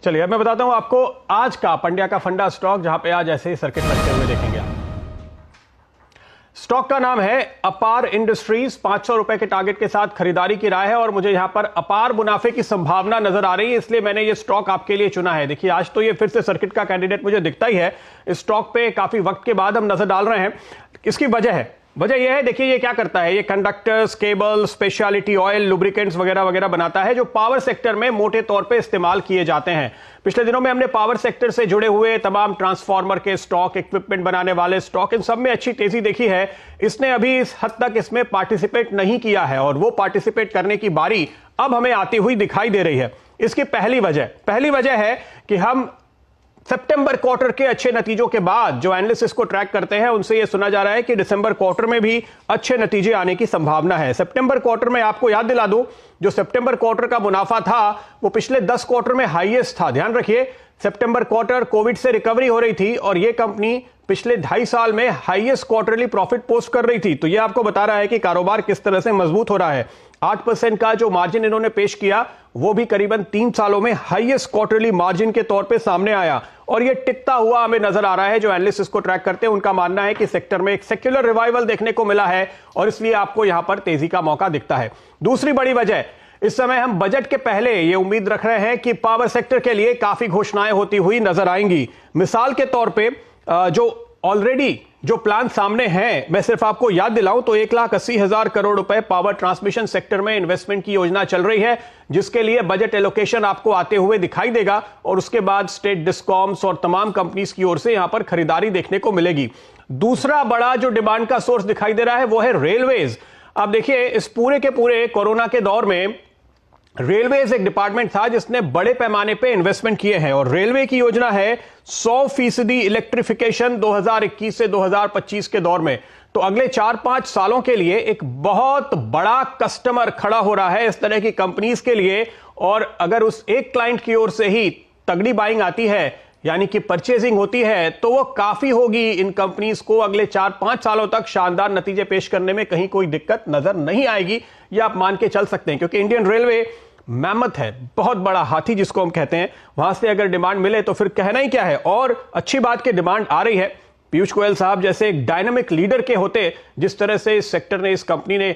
चलिए अब मैं बताता हूं आपको आज का पंड्या का फंडा स्टॉक, जहां पे आज ऐसे ही सर्किट लगते हुए देखेंगे आप। स्टॉक का नाम है अपार इंडस्ट्रीज। 500 रुपए के टारगेट के साथ खरीदारी की राय है और मुझे यहां पर अपार मुनाफे की संभावना नजर आ रही है, इसलिए मैंने ये स्टॉक आपके लिए चुना है। देखिए आज तो ये फिर से सर्किट का कैंडिडेट मुझे दिखता ही है। इस स्टॉक पे काफी वक्त के बाद हम नजर डाल रहे हैं। इसकी वजह यह है, देखिए ये क्या करता है, ये conductors, cable, speciality oil, lubricants वगैरह वगैरह बनाता है जो पावर सेक्टर में मोटे तौर पे इस्तेमाल किए जाते हैं। पिछले दिनों में हमने पावर सेक्टर से जुड़े हुए तमाम ट्रांसफार्मर के स्टॉक, इक्विपमेंट बनाने वाले स्टॉक, इन सब में अच्छी तेजी देखी है। इसने अभी इस हद तक इसमें पार्टिसिपेट नहीं किया है और वो पार्टिसिपेट करने की बारी अब हमें आती हुई दिखाई दे रही है। इसकी पहली वजह है कि हम सितंबर क्वार्टर के अच्छे नतीजों के बाद जो एनालिस्ट इसको ट्रैक करते हैं उनसे यह सुना जा रहा है कि दिसंबर क्वार्टर में भी अच्छे नतीजे आने की संभावना है। सितंबर क्वार्टर में आपको याद दिला दूं, जो सितंबर क्वार्टर का मुनाफा था वो पिछले 10 क्वार्टर में हाईएस्ट था। ध्यान रखिए, सितंबर क्वार्टर कोविड से रिकवरी हो रही थी और यह कंपनी पिछले 2.5 साल में हाईएस्ट क्वार्टरली प्रॉफिट पोस्ट कर रही थी। तो यह आपको बता रहा है कि कारोबार किस तरह से मजबूत हो रहा है। 8% का जो मार्जिन इन्होंने पेश किया वो भी करीबन 3 सालों में हाईएस्ट क्वार्टरली मार्जिन के तौर पे सामने आया और ये टिकता हुआ हमें नजर आ रहा है। जो एनालिस्ट इसको ट्रैक करते हैं उनका मानना है कि सेक्टर में एक सेक्युलर रिवाइवल देखने को मिला है और इसलिए आपको यहां पर तेजी का मौका दिखता है। दूसरी बड़ी वजह, इस समय हम बजट के पहले ये उम्मीद रख रहे हैं कि पावर सेक्टर के लिए काफी घोषणाएं होती हुई नजर आएंगी। मिसाल के तौर पे जो ऑलरेडी जो प्लान सामने हैं, मैं सिर्फ आपको याद दिलाऊं तो 1,80,000 करोड़ रुपए पावर ट्रांसमिशन सेक्टर में इन्वेस्टमेंट की योजना चल रही है, जिसके लिए बजट एलोकेशन आपको आते हुए दिखाई देगा और उसके बाद स्टेट डिस्कॉम्स और तमाम कंपनीज की ओर से यहां पर खरीदारी देखने को मिलेगी। दूसरा बड़ा जो डिमांड का सोर्स दिखाई दे रहा है वो है रेलवेज। आप देखिए इस पूरे के पूरे कोरोना के दौर में रेलवेज एक डिपार्टमेंट था जिसने बड़े पैमाने पे इन्वेस्टमेंट किए हैं और रेलवे की योजना है 100% इलेक्ट्रिफिकेशन 2021 से 2025 के दौर में। तो अगले 4-5 सालों के लिए एक बहुत बड़ा कस्टमर खड़ा हो रहा है इस तरह की कंपनीज के लिए। और अगर उस एक क्लाइंट की ओर से ही तगड़ी बाइंग आती है, यानी कि परचेजिंग होती है, तो वो काफी होगी इन कंपनीज को अगले 4-5 सालों तक शानदार नतीजे पेश करने में कहीं कोई दिक्कत नजर नहीं आएगी। यह आप मान के चल सकते हैं, क्योंकि इंडियन रेलवे मैमथ है, बहुत बड़ा हाथी जिसको हम कहते हैं। वहां से अगर डिमांड मिले तो फिर कहना ही क्या है। और अच्छी बात की डिमांड आ रही है। पीयूष गोयल साहब जैसे एक डायनामिक लीडर के होते जिस तरह से इस सेक्टर ने, इस कंपनी ने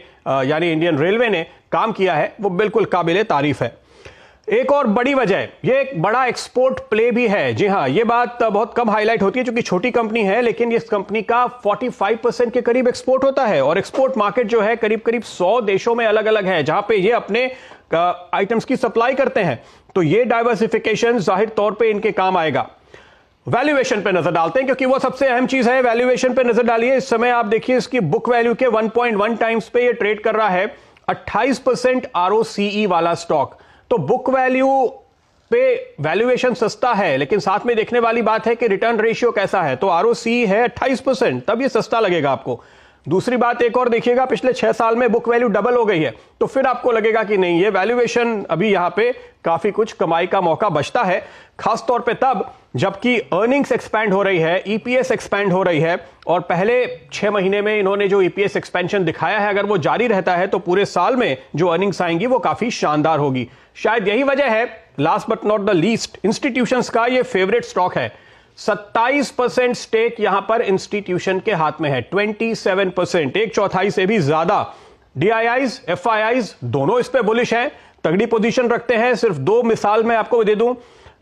यानी इंडियन रेलवे ने काम किया है, वो बिल्कुल काबिले तारीफ है। एक और बड़ी वजह, ये एक बड़ा एक्सपोर्ट प्ले भी है। जी हां, ये बात बहुत कम हाईलाइट होती है क्योंकि छोटी कंपनी है, लेकिन इस कंपनी का 45% के करीब एक्सपोर्ट होता है और एक्सपोर्ट मार्केट जो है करीब करीब 100 देशों में अलग अलग है जहां पे ये अपने आइटम्स की सप्लाई करते हैं। तो ये डाइवर्सिफिकेशन जाहिर तौर पे इनके काम आएगा। वैल्यूएशन पे नजर डालते हैं क्योंकि वो सबसे अहम चीज है। वैल्यूएशन पे नजर डालिए। इस समय आप देखिए इसकी बुक वैल्यू के 1.1 टाइम्स पे ये ट्रेड कर रहा है। 28% ROCE वाला स्टॉक। तो बुक वैल्यू पे वैल्यूएशन सस्ता है, लेकिन साथ में देखने वाली बात है कि रिटर्न रेशियो कैसा है। तो ROCE है 28%, तब ये सस्ता लगेगा आपको। दूसरी बात एक और देखिएगा, पिछले 6 साल में बुक वैल्यू डबल हो गई है, तो फिर आपको लगेगा कि नहीं, ये वैल्यूएशन अभी यहां पे काफी कुछ कमाई का मौका बचता है, खासतौर पे तब जबकि अर्निंग्स एक्सपैंड हो रही है, EPS एक्सपैंड हो रही है। और पहले 6 महीने में इन्होंने जो EPS एक्सपेंशन दिखाया है, अगर वो जारी रहता है तो पूरे साल में जो अर्निंग्स आएंगी वो काफी शानदार होगी। शायद यही वजह है, last but not the least, institutions का ये फेवरेट स्टॉक है। 27% स्टेक यहां पर इंस्टीट्यूशन के हाथ में है। 27%, 1/4 से भी ज्यादा। DIIs, FIIs दोनों इस पे बुलिश हैं, तगड़ी पोजीशन रखते हैं। सिर्फ 2 मिसाल मैं आपको दे दूं,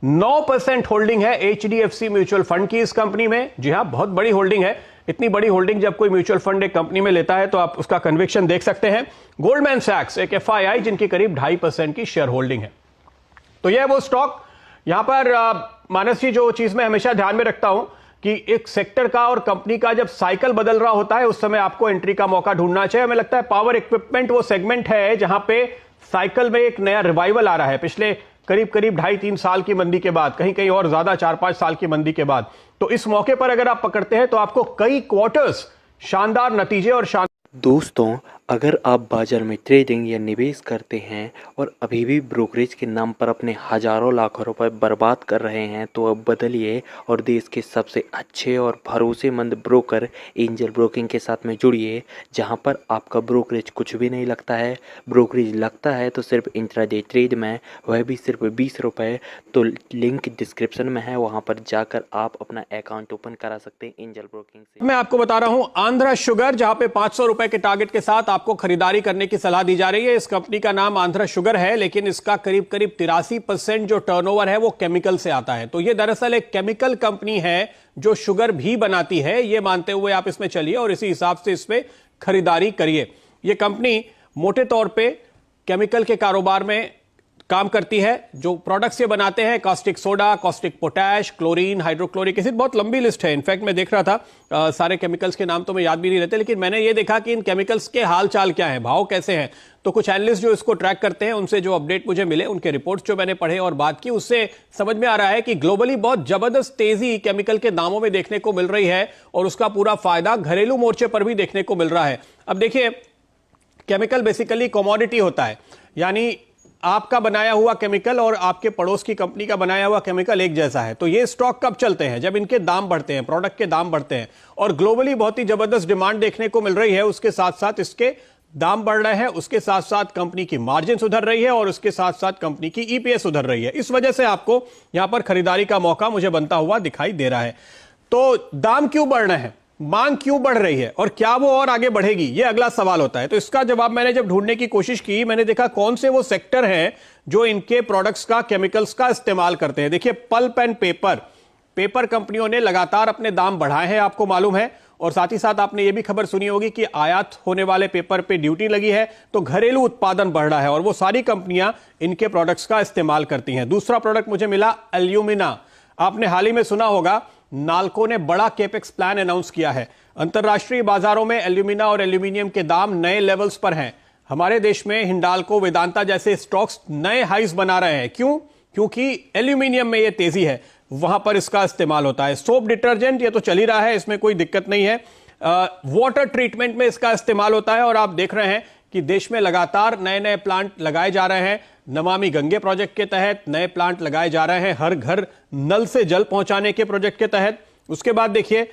9% होल्डिंग है HDFC म्यूचुअल फंड की इस कंपनी में। जी हां, बहुत बड़ी होल्डिंग है। इतनी बड़ी होल्डिंग जब कोई म्यूचुअल फंड एक कंपनी में लेता है तो आप उसका कन्विक्शन देख सकते हैं। गोल्डमैन सैक्स एक FII जिनकी करीब 2.5% की शेयर होल्डिंग है। तो यह वो स्टॉक। यहां पर मानस जी, जो चीज मैं हमेशा ध्यान में रखता हूं कि एक सेक्टर का और कंपनी का जब साइकिल बदल रहा होता है उस समय आपको एंट्री का मौका ढूंढना चाहिए। हमें लगता है पावर इक्विपमेंट वो सेगमेंट है जहां पे साइकिल में एक नया रिवाइवल आ रहा है पिछले करीब 2.5-3 साल की मंदी के बाद, कहीं कहीं और ज्यादा 4-5 साल की मंदी के बाद। तो इस मौके पर अगर आप पकड़ते हैं तो आपको कई क्वार्टर्स शानदार नतीजे और दोस्तों, अगर आप बाजार में ट्रेडिंग या निवेश करते हैं और अभी भी ब्रोकरेज के नाम पर अपने हजारों लाखों रुपए बर्बाद कर रहे हैं तो अब बदलिए और देश के सबसे अच्छे और भरोसेमंद ब्रोकर एंजल ब्रोकिंग के साथ में जुड़िए, जहां पर आपका ब्रोकरेज कुछ भी नहीं लगता है। ब्रोकरेज लगता है तो सिर्फ इंट्राडे ट्रेड में, वह भी सिर्फ 20 रुपये। तो लिंक डिस्क्रिप्शन में है, वहां पर जाकर आप अपना अकाउंट ओपन करा सकते हैं एंजल ब्रोकिंग से। मैं आपको बता रहा हूं आंध्रा शुगर, जहां पे 500 रुपए के टारगेट के साथ आपको खरीदारी करने की सलाह दी जा रही है। इस कंपनी का नाम आंध्रा शुगर है, लेकिन इसका करीब करीब 83% जो टर्नओवर है वो केमिकल से आता है। तो ये दरअसल एक केमिकल कंपनी है जो शुगर भी बनाती है, ये मानते हुए आप इसमें चलिए और इसी हिसाब से इसमें खरीदारी करिए। ये कंपनी मोटे तौर पर केमिकल के कारोबार में काम करती है। जो प्रोडक्ट्स ये बनाते हैं, caustic soda, caustic potash, chlorine, hydrochloric acid, बहुत लंबी लिस्ट है। इनफैक्ट मैं देख रहा था, सारे केमिकल्स के नाम तो मैं याद भी नहीं रहते, लेकिन मैंने ये देखा कि इन केमिकल्स के हाल चाल क्या है, भाव कैसे हैं। तो कुछ एनालिस्ट जो इसको ट्रैक करते हैं, उनसे जो अपडेट मुझे मिले, उनके रिपोर्ट्स जो मैंने पढ़े और बात की, उससे समझ में आ रहा है कि ग्लोबली बहुत जबरदस्त तेजी केमिकल के दामों में देखने को मिल रही है और उसका पूरा फायदा घरेलू मोर्चे पर भी देखने को मिल रहा है। अब देखिए, केमिकल बेसिकली कमोडिटी होता है, यानी आपका बनाया हुआ केमिकल और आपके पड़ोस की कंपनी का बनाया हुआ केमिकल एक जैसा है। तो ये स्टॉक कब चलते हैं? जब इनके दाम बढ़ते हैं, प्रोडक्ट के दाम बढ़ते हैं। और ग्लोबली बहुत ही जबरदस्त डिमांड देखने को मिल रही है, उसके साथ साथ इसके दाम बढ़ रहे हैं, उसके साथ साथ कंपनी की मार्जिन सुधर रही है और उसके साथ साथ कंपनी की ईपीएस सुधर रही है। इस वजह से आपको यहां पर खरीदारी का मौका मुझे बनता हुआ दिखाई दे रहा है। तो दाम क्यों बढ़ रहे हैं, मांग क्यों बढ़ रही है और क्या वो और आगे बढ़ेगी, ये अगला सवाल होता है। तो इसका जवाब मैंने जब ढूंढने की कोशिश की, मैंने देखा कौन से वो सेक्टर हैं जो इनके प्रोडक्ट्स का, केमिकल्स का इस्तेमाल करते हैं। देखिए, पल्प एंड पेपर कंपनियों ने लगातार अपने दाम बढ़ाए हैं, आपको मालूम है। और साथ ही साथ आपने ये भी खबर सुनी होगी कि आयात होने वाले पेपर पे ड्यूटी लगी है, तो घरेलू उत्पादन बढ़ रहा है और वो सारी कंपनियां इनके प्रोडक्ट्स का इस्तेमाल करती हैं। दूसरा प्रोडक्ट मुझे मिला एल्यूमिना। आपने हाल ही में सुना होगा, नाल्को ने बड़ा केपेक्स प्लान अनाउंस किया है। अंतरराष्ट्रीय बाजारों में एल्यूमिना और एल्यूमिनियम के दाम नए लेवल्स पर हैं। हमारे देश में हिंडाल्को, वेदांता जैसे स्टॉक्स नए हाइस बना रहे हैं। क्यों? क्योंकि एल्यूमिनियम में यह तेजी है, वहां पर इसका इस्तेमाल होता है। सोप डिटर्जेंट ये तो चल ही रहा है, इसमें कोई दिक्कत नहीं है। वाटर ट्रीटमेंट में इसका इस्तेमाल होता है और आप देख रहे हैं कि देश में लगातार नए नए प्लांट लगाए जा रहे हैं। नमामि गंगे प्रोजेक्ट के तहत नए प्लांट लगाए जा रहे हैं, हर घर नल से जल पहुंचाने के प्रोजेक्ट के तहत। उसके बाद देखिए,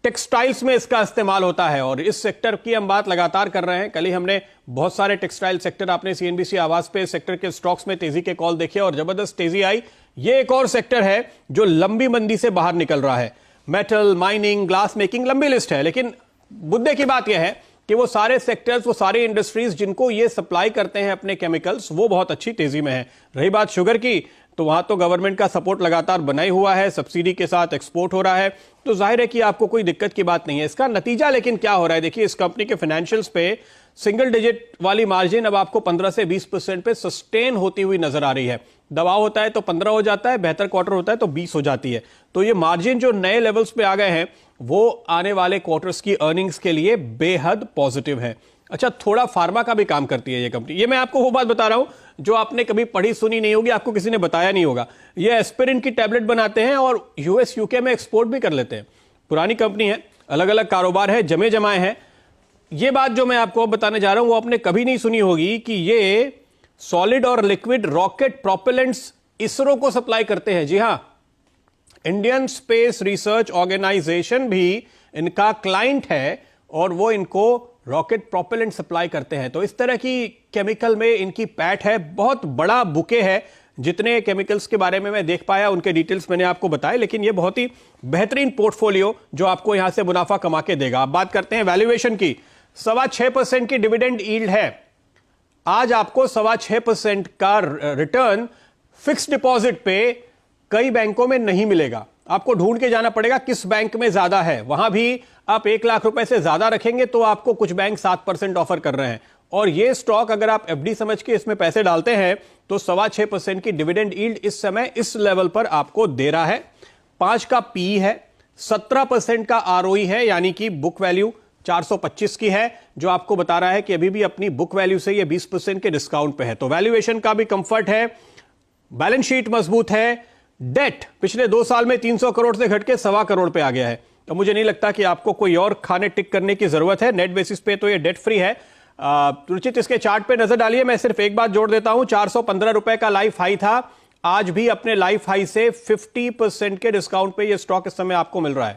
टेक्सटाइल्स में इसका इस्तेमाल होता है और इस सेक्टर की हम बात लगातार कर रहे हैं। कल ही हमने बहुत सारे टेक्सटाइल सेक्टर, आपने सीएनबीसी आवाज पे सेक्टर के स्टॉक्स में तेजी के कॉल देखे और जबरदस्त तेजी आई। ये एक और सेक्टर है जो लंबी मंदी से बाहर निकल रहा है। मेटल, माइनिंग, ग्लास मेकिंग, लंबी लिस्ट है। लेकिन मुद्दे की बात यह है कि वो सारे सेक्टर्स, वो सारी इंडस्ट्रीज जिनको ये सप्लाई करते हैं अपने केमिकल्स, वो बहुत अच्छी तेजी में है। रही बात शुगर की, तो वहां तो गवर्नमेंट का सपोर्ट लगातार बना ही हुआ है, सब्सिडी के साथ एक्सपोर्ट हो रहा है, तो जाहिर है कि आपको कोई दिक्कत की बात नहीं है। इसका नतीजा लेकिन क्या हो रहा है, देखिए, इस कंपनी के फाइनेंशियल्स पे सिंगल डिजिट वाली मार्जिन अब आपको 15 से 20% पे सस्टेन होती हुई नजर आ रही है। दबाव होता है तो 15 हो जाता है, बेहतर क्वार्टर होता है तो 20 हो जाती है। तो ये मार्जिन जो नए लेवल्स पे आ गए हैं, वो आने वाले क्वार्टर्स की अर्निंग्स के लिए बेहद पॉजिटिव है। अच्छा, थोड़ा फार्मा का भी काम करती है ये कंपनी। ये मैं आपको वो बात बता रहा हूं जो आपने कभी पढ़ी सुनी नहीं होगी, आपको किसी ने बताया नहीं होगा। ये एस्पिरिन की टैबलेट बनाते हैं और यूएस यूके में एक्सपोर्ट भी कर लेते हैं। पुरानी कंपनी है, अलग अलग कारोबार है, जमे जमाए हैं। ये बात जो मैं आपको बताने जा रहा हूं वो आपने कभी नहीं सुनी होगी कि ये सॉलिड और लिक्विड रॉकेट प्रोपेलेंट्स इसरो को सप्लाई करते हैं। जी हां, इंडियन स्पेस रिसर्च ऑर्गेनाइजेशन भी इनका क्लाइंट है और वो इनको रॉकेट प्रोपेलेंट सप्लाई करते हैं। तो इस तरह की केमिकल में इनकी पैठ है, बहुत बड़ा बुके है। जितने केमिकल्स के बारे में मैं देख पाया उनके डिटेल्स मैंने आपको बताए, लेकिन ये बहुत ही बेहतरीन पोर्टफोलियो जो आपको यहां से मुनाफा कमा के देगा। अब बात करते हैं वैल्यूएशन की। 6.25% की डिविडेंड यील्ड है। आज आपको 6.25% का रिटर्न फिक्स डिपॉजिट पे कई बैंकों में नहीं मिलेगा। आपको ढूंढ के जाना पड़ेगा किस बैंक में ज्यादा है। वहां भी आप 1 लाख रुपए से ज्यादा रखेंगे तो आपको कुछ बैंक 7% ऑफर कर रहे हैं। और ये स्टॉक अगर आप एफडी समझ के इसमें पैसे डालते हैं तो 6.25% की डिविडेंड यील्ड इस समय इस लेवल पर आपको दे रहा है। 5 का पी है, 17% का आरओई है, यानी कि बुक वैल्यू 425 की है, जो आपको बता रहा है कि अभी भी अपनी बुक वैल्यू से ये 20% के डिस्काउंट पे है। तो वैल्यूएशन का भी कंफर्ट है, बैलेंस शीट मजबूत है। डेट पिछले 2 साल में 300 करोड़ से घट के 1.25 करोड़ पे आ गया है। तो मुझे नहीं लगता कि आपको कोई और खाने टिक करने की जरूरत है। नेट बेसिस पे तो ये डेट फ्री है। रुचित, इसके चार्ट पे नजर डालिए। मैं सिर्फ एक बात जोड़ देता हूं, 415 रुपए का लाइफ हाई था, आज भी अपने लाइफ हाई से 50% के डिस्काउंट पे ये स्टॉक इस समय आपको मिल रहा है।